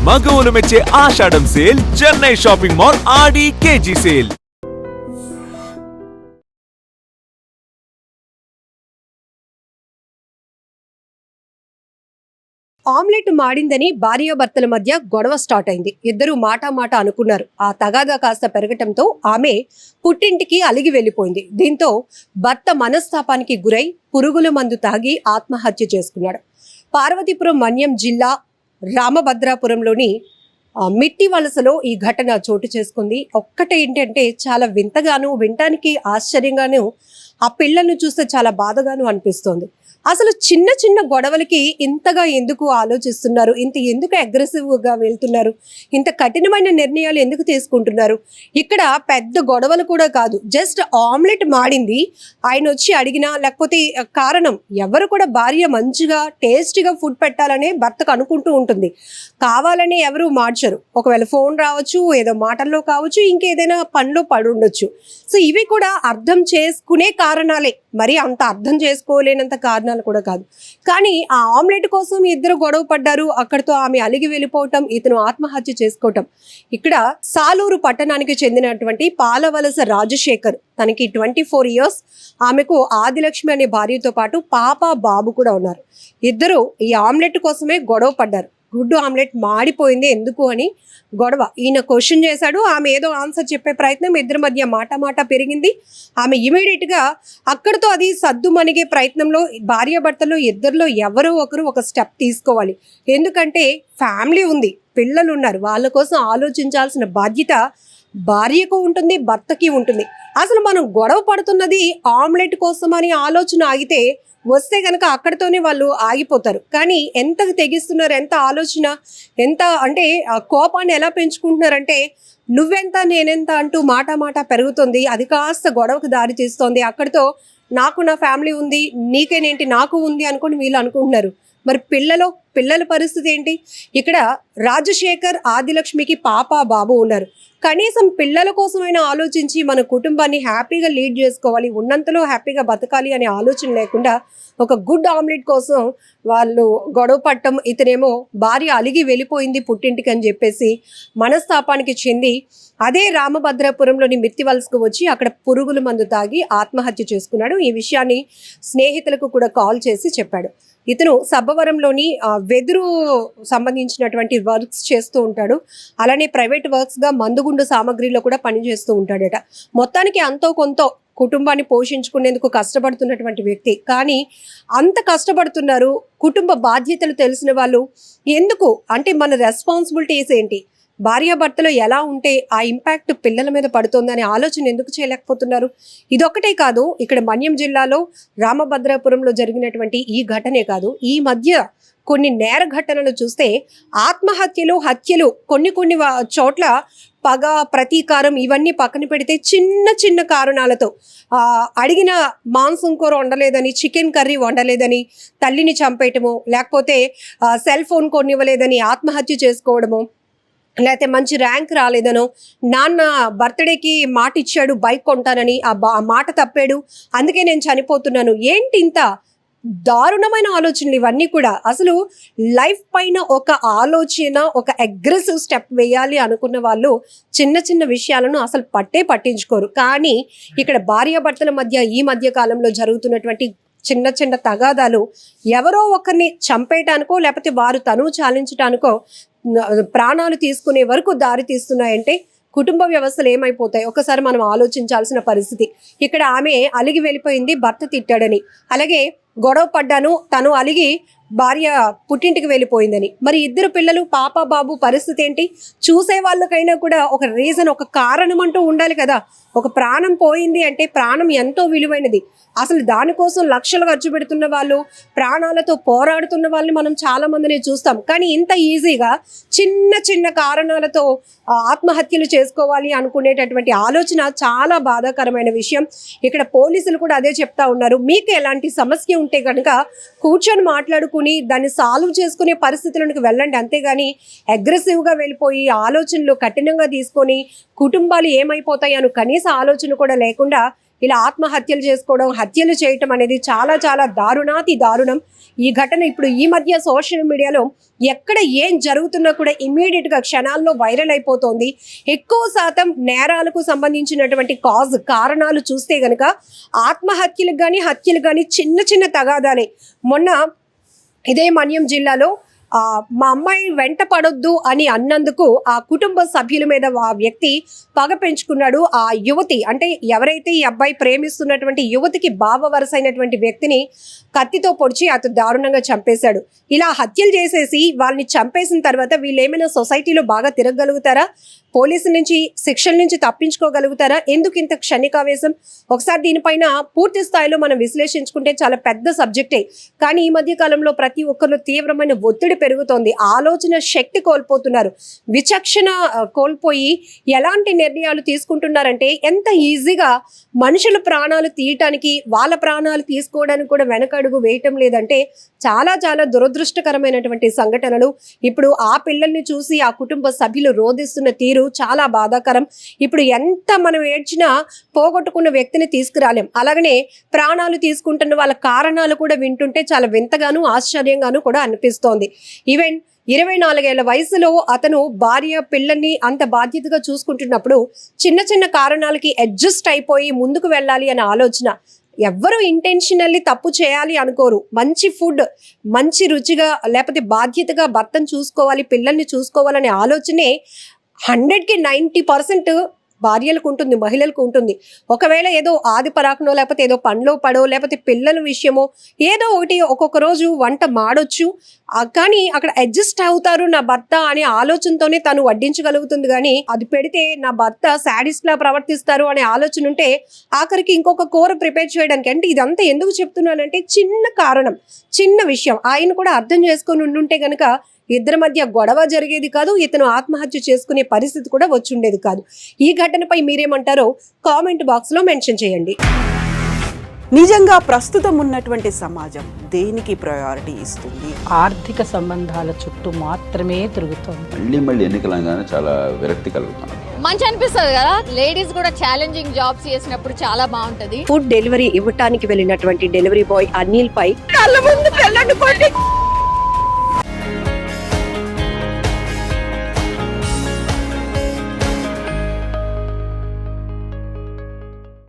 మగవులు మెచ్చే ఆషాఢం sale Chennai shopping mall ఆడి KG sale. Omelette మాడిందని భార్యాభర్తల మధ్య గొడవ స్టార్ట్ అయింది. ఇద్దరు మాట అనుకున్నారు. ఆ తగాదా కాస్త పెరగటంతో ఆమె పుట్టింటికి అలిగి వెళ్ళిపోయింది. దీంతో భర్త మనస్తాపానికి గురై పురుగుల మందు తాగి ఆత్మహత్య చేసుకున్నాడు. పార్వతీపురం మన్యం జిల్లా రామభద్రాపురంలోని మిట్టి వలసలో ఈ ఘటన చోటు చేసుకుంది. ఒక్కటే ఏంటంటే చాలా వింతగాను, వినటానికి ఆశ్చర్యంగాను, ఆ పిల్లల్ని చూస్తే చాలా బాధగాను అనిపిస్తోంది. అసలు చిన్న చిన్న గొడవలకి ఇంతగా ఎందుకు ఆలోచిస్తున్నారు, ఎందుకు అగ్రెసివ్గా వెళ్తున్నారు, ఇంత కఠినమైన నిర్ణయాలు ఎందుకు తీసుకుంటున్నారు? ఇక్కడ పెద్ద గొడవలు కూడా కాదు, జస్ట్ ఆమ్లెట్ మాడింది, ఆయన వచ్చి అడిగినా లేకపోతే కారణం ఎవరు కూడా భార్య మంచిగా టేస్టీగా ఫుడ్ పెట్టాలనే భర్తకు అనుకుంటూ ఉంటుంది. కావాలని ఎవరు మార్చరు. ఒకవేళ ఫోన్ రావచ్చు, ఏదో మాటల్లో కావచ్చు, ఇంకేదైనా పనిలో పడి ఉండొచ్చు. సో ఇవి కూడా అర్థం చేసుకునే కారణాలే, మరి అంత అర్థం చేసుకోలేనంత కారణాలు కూడా కాదు. కానీ ఆ ఆమ్లెట్ కోసం ఇద్దరు గొడవ పడ్డారు. అక్కడితో ఆమె అలిగి వెళ్ళిపోవటం, ఇతను ఆత్మహత్య చేసుకోవటం. ఇక్కడ సాలూరు పట్టణానికి చెందినటువంటి పాలవలస రాజశేఖర్, తనకి 24 years, ఆమెకు ఆదిలక్ష్మి అనే భార్యతో పాటు పాప బాబు కూడా ఉన్నారు. ఇద్దరు ఈ ఆమ్లెట్ కోసమే గొడవ పడ్డారు. గుడ్డు ఆమ్లెట్ మాడిపోయింది ఎందుకు అని గొడవ. ఈయన క్వశ్చన్ చేశాడు, ఆమె ఏదో ఆన్సర్ చెప్పే ప్రయత్నం, ఇద్దరి మధ్య మాట పెరిగింది. ఆమె ఇమీడియట్గా అక్కడితో అది సద్దుమణిగే ప్రయత్నంలో భార్యాభర్తలు ఇద్దరిలో ఎవరో ఒకరు ఒక స్టెప్ తీసుకోవాలి. ఎందుకంటే ఫ్యామిలీ ఉంది, పిల్లలు ఉన్నారు, వాళ్ళ కోసం ఆలోచించాల్సిన బాధ్యత భార్యకు ఉంటుంది, భర్తకి ఉంటుంది. అసలు మనం గొడవ పడుతున్నది ఆమ్లెట్ కోసం అని ఆలోచన ఆగితే వస్తే కనుక అక్కడితోనే వాళ్ళు ఆగిపోతారు. కానీ ఎంతకు తెగిస్తున్నారు, ఎంత ఆలోచన, ఎంత అంటే కోపాన్ని ఎలా పెంచుకుంటున్నారంటే నువ్వెంత నేనెంత అంటూ మాట పెరుగుతుంది. అది కాస్త గొడవకు దారి తీస్తోంది. అక్కడితో నాకు నా ఫ్యామిలీ ఉంది, నీకేనేంటి నాకు ఉంది అనుకుని వీళ్ళు అనుకుంటున్నారు. మరి పిల్లల పరిస్థితి ఏంటి? ఇక్కడ రాజశేఖర్, ఆదిలక్ష్మికి పాప బాబు ఉన్నారు. కనీసం పిల్లల కోసమైనా ఆలోచించి మన కుటుంబాన్ని హ్యాపీగా లీడ్ చేసుకోవాలి, ఉన్నంతలో హ్యాపీగా బతకాలి అనే ఆలోచన లేకుండా ఒక గుడ్ ఆమ్లెట్ కోసం వాళ్ళు గొడవ పట్టడం. ఇతనేమో భార్య అలిగి వెళ్ళిపోయింది పుట్టింటికి అని చెప్పేసి మనస్తాపానికి చెంది అదే రామభద్రాపురంలోని మిత్తివలసకు వచ్చి అక్కడ పురుగుల మందు తాగి ఆత్మహత్య చేసుకున్నాడు. ఈ విషయాన్ని స్నేహితులకు కూడా కాల్ చేసి చెప్పాడు. ఇతను సబ్బవరంలోని వెదురు సంబంధించినటువంటి వర్క్స్ చేస్తూ ఉంటాడు. అలానే ప్రైవేట్ వర్క్స్గా మందుగుండు సామాగ్రిలో కూడా పనిచేస్తూ ఉంటాడట. మొత్తానికి అంతో కొంత కుటుంబాన్ని పోషించుకునేందుకు కష్టపడుతున్నటువంటి వ్యక్తి. కానీ అంత కష్టపడుతున్నారు, కుటుంబ బాధ్యతలు తెలిసిన వాళ్ళు ఎందుకు అంటే మన రెస్పాన్సిబిలిటీస్ ఏంటి, భార్యాభర్తలు ఎలా ఉంటే ఆ ఇంపాక్ట్ పిల్లల మీద పడుతుందనే ఆలోచన ఎందుకు చేయలేకపోతున్నారు? ఇదొక్కటే కాదు, ఇక్కడ మన్యం జిల్లాలో రామభద్రాపురంలో జరిగినటువంటి ఈ ఘటనే కాదు, ఈ మధ్య కొన్ని నేర ఘటనలు చూస్తే ఆత్మహత్యలు, హత్యలు, కొన్ని చోట్ల పగ, ప్రతీకారం ఇవన్నీ పక్కన పెడితే చిన్న కారణాలతో అడిగిన మాంసం కూర వండలేదని, చికెన్ కర్రీ వండలేదని తల్లిని చంపేయటము, లేకపోతే సెల్ ఫోన్ కొనివ్వలేదని ఆత్మహత్య చేసుకోవడము, లేకపోతే మంచి ర్యాంక్ రాలేదనో, నాన్న బర్త్డేకి మాట ఇచ్చాడు బైక్ కొంటానని ఆ మాట తప్పాడు అందుకే నేను చనిపోతున్నాను. ఏంటి ఇంత దారుణమైన ఆలోచనలు ఇవన్నీ కూడా? అసలు లైఫ్ పైన ఒక ఆలోచన, ఒక అగ్రెసివ్ స్టెప్ వేయాలి అనుకున్న వాళ్ళు చిన్న విషయాలను అసలు పట్టించుకోరు. కానీ ఇక్కడ భార్యాభర్తల మధ్య ఈ మధ్య కాలంలో జరుగుతున్నటువంటి చిన్న తగాదాలు ఎవరో ఒకరిని చంపేయటానికో లేకపోతే వారు తను చాలించటానికో ప్రాణాలు తీసుకునే వరకు దారి తీస్తున్నాయంటే కుటుంబ వ్యవస్థలు ఏమైపోతాయి ఒకసారి మనం ఆలోచించాల్సిన పరిస్థితి. ఇక్కడ ఆమె అలిగి వెళ్ళిపోయింది, భర్త తిట్టాడని, అలాగే గొడవ పడ్డాను, తను అలిగి భార్య పుట్టింటికి వెళ్ళిపోయిందని. మరి ఇద్దరు పిల్లలు పాప బాబు పరిస్థితి ఏంటి? చూసే వాళ్ళకైనా కూడా ఒక రీజన్, ఒక కారణం అంటూ ఉండాలి కదా. ఒక ప్రాణం పోయింది అంటే ప్రాణం ఎంతో విలువైనది. అసలు దానికోసం లక్షలు ఖర్చు పెడుతున్న వాళ్ళు, ప్రాణాలతో పోరాడుతున్న వాళ్ళని మనం చాలా మందిని చూస్తాం. కానీ ఇంత ఈజీగా చిన్న కారణాలతో ఆత్మహత్యలు చేసుకోవాలి అనుకునేటటువంటి ఆలోచన చాలా బాధాకరమైన విషయం. ఇక్కడ పోలీసులు కూడా అదే చెప్తా ఉన్నారు. మీకు ఎలాంటి సమస్య ఉంటే కనుక కూర్చొని మాట్లాడుకుని దాన్ని సాల్వ్ చేసుకునే పరిస్థితులకు వెళ్ళండి, అంతేగాని అగ్రెసివ్గా వెళ్ళిపోయి ఆలోచనలు కఠినంగా తీసుకొని కుటుంబాలు ఏమైపోతాయి అని కనీస ఆలోచన కూడా లేకుండా ఇలా ఆత్మహత్యలు చేసుకోవడం, హత్యలు చేయటం అనేది చాలా చాలా దారుణాతి దారుణం. ఈ ఘటన ఇప్పుడు ఈ మధ్య సోషల్ మీడియాలో ఎక్కడ ఏం జరుగుతున్నా కూడా ఇమ్మీడియట్ గా క్షణాల్లో వైరల్ అయిపోతోంది. ఎక్కువ శాతం నేరాలకు సంబంధించినటువంటి కారణాలు చూస్తే గనక ఆత్మహత్యలకు కానీ హత్యలు కానీ చిన్న చిన్న తగాదాలే. మొన్న ఇదే మన్యం జిల్లాలో మా అమ్మాయి వెంట పడొద్దు అని అన్నందుకు ఆ కుటుంబ సభ్యుల మీద ఆ వ్యక్తి పగ పెంచుకున్నాడు. ఆ యువతి అంటే ఎవరైతే ఈ అబ్బాయి ప్రేమిస్తున్నటువంటి యువతికి బావ వరస అయినటువంటి వ్యక్తిని కత్తితో పొడిచి అతను దారుణంగా చంపేశాడు. ఇలా హత్యలు చేసేసి వాళ్ళని చంపేసిన తర్వాత వీళ్ళు ఏమైనా సొసైటీలో బాగా తిరగగలుగుతారా? పోలీసుల నుంచి శిక్షల నుంచి తప్పించుకోగలుగుతారా? ఎందుకు ఇంత క్షణికావేశం? ఒకసారి దీనిపైన పూర్తి స్థాయిలో మనం విశ్లేషించుకుంటే చాలా పెద్ద సబ్జెక్టే. కానీ ఈ మధ్య కాలంలో ప్రతి ఒక్కరిలో తీవ్రమైన ఒత్తిడి పెరుగుతోంది. ఆలోచన శక్తి కోల్పోతున్నారు, విచక్షణ కోల్పోయి ఎలాంటి నిర్ణయాలు తీసుకుంటున్నారంటే ఎంత ఈజీగా మనుషుల ప్రాణాలు తీయటానికి, వాళ్ళ ప్రాణాలు తీసుకోవడానికి కూడా వెనకడుగు వేయటం లేదంటే చాలా చాలా దురదృష్టకరమైనటువంటి సంఘటనలు. ఇప్పుడు ఆ పిల్లల్ని చూసి ఆ కుటుంబ సభ్యులు రోధిస్తున్న తీరు చాలా బాధాకరం. ఇప్పుడు ఎంత మనం ఏడ్చినా పోగొట్టుకున్న వ్యక్తిని తీసుకురాలేం. అలాగనే ప్రాణాలు తీసుకుంటున్న వాళ్ళ కారణాలు కూడా వింటుంటే చాలా వింతగాను ఆశ్చర్యంగాను కూడా అనిపిస్తోంది. ఈవెన్ 24 ఏళ్ల వయసులో అతను భార్య పిల్లల్ని అంత బాధ్యతగా చూసుకుంటున్నప్పుడు చిన్న చిన్న కారణాలకి అడ్జస్ట్ అయిపోయి ముందుకు వెళ్ళాలి అనే ఆలోచన. ఎవ్వరూ ఇంటెన్షనల్లీ తప్పు చేయాలి అనుకోరు. మంచి ఫుడ్, మంచి రుచిగా లేకపోతే బాధ్యతగా భర్తను చూసుకోవాలి, పిల్లల్ని చూసుకోవాలనే ఆలోచనే 100కి 90% భార్యలకు ఉంటుంది, మహిళలకు ఉంటుంది. ఒకవేళ ఏదో ఆది పరాకునో లేకపోతే ఏదో పనిలో పడో లేకపోతే పిల్లల విషయమో ఏదో ఒకటి ఒక్కొక్క రోజు వంట మాడొచ్చు, కానీ అక్కడ అడ్జస్ట్ అవుతారు నా భర్త అనే ఆలోచనతోనే తను వడ్డించగలుగుతుంది. కానీ అది పెడితే నా భర్త సాడిస్ట్ లా ప్రవర్తిస్తారు అనే ఆలోచన ఉంటే ఆఖరికి ఇంకొక కూర ప్రిపేర్ చేయడానికి. అంటే ఇదంతా ఎందుకు చెప్తున్నానంటే చిన్న కారణం, చిన్న విషయం ఆయన కూడా అర్థం చేసుకొని ఉండుంటే గనక ఇద్దరి మధ్య గొడవ జరిగేది కాదు, ఇతను ఆత్మహత్య చేసుకునే పరిస్థితి కూడా వచ్చుండేది కాదు. ఈ ఘటనపై మీరేమంటారో కామెంట్ బాక్స్ లో మెన్షన్ చేయండి. నిజంగా ప్రస్తుతం ఉన్నటువంటి సమాజం దేనికి ప్రయారిటీ ఇస్తుంది? ఆర్థిక సంబంధాల చుట్టూ మాత్రమే తిరుగుతోంది. మళ్ళీ ఎన్నికలంగానే చాలా విరక్తి కలుగుతున్నాం. మంచి అనిపిస్తుంది కదా, లేడీస్ కూడా ఛాలెంజింగ్ జాబ్స్ చేసినప్పుడు చాలా బాగుంటది. ఫుడ్ డెలివరీ ఇవ్వటానికి వెళ్ళినటువంటి డెలివరీ బాయ్ అనిల్ పై కళ్ళ ముందు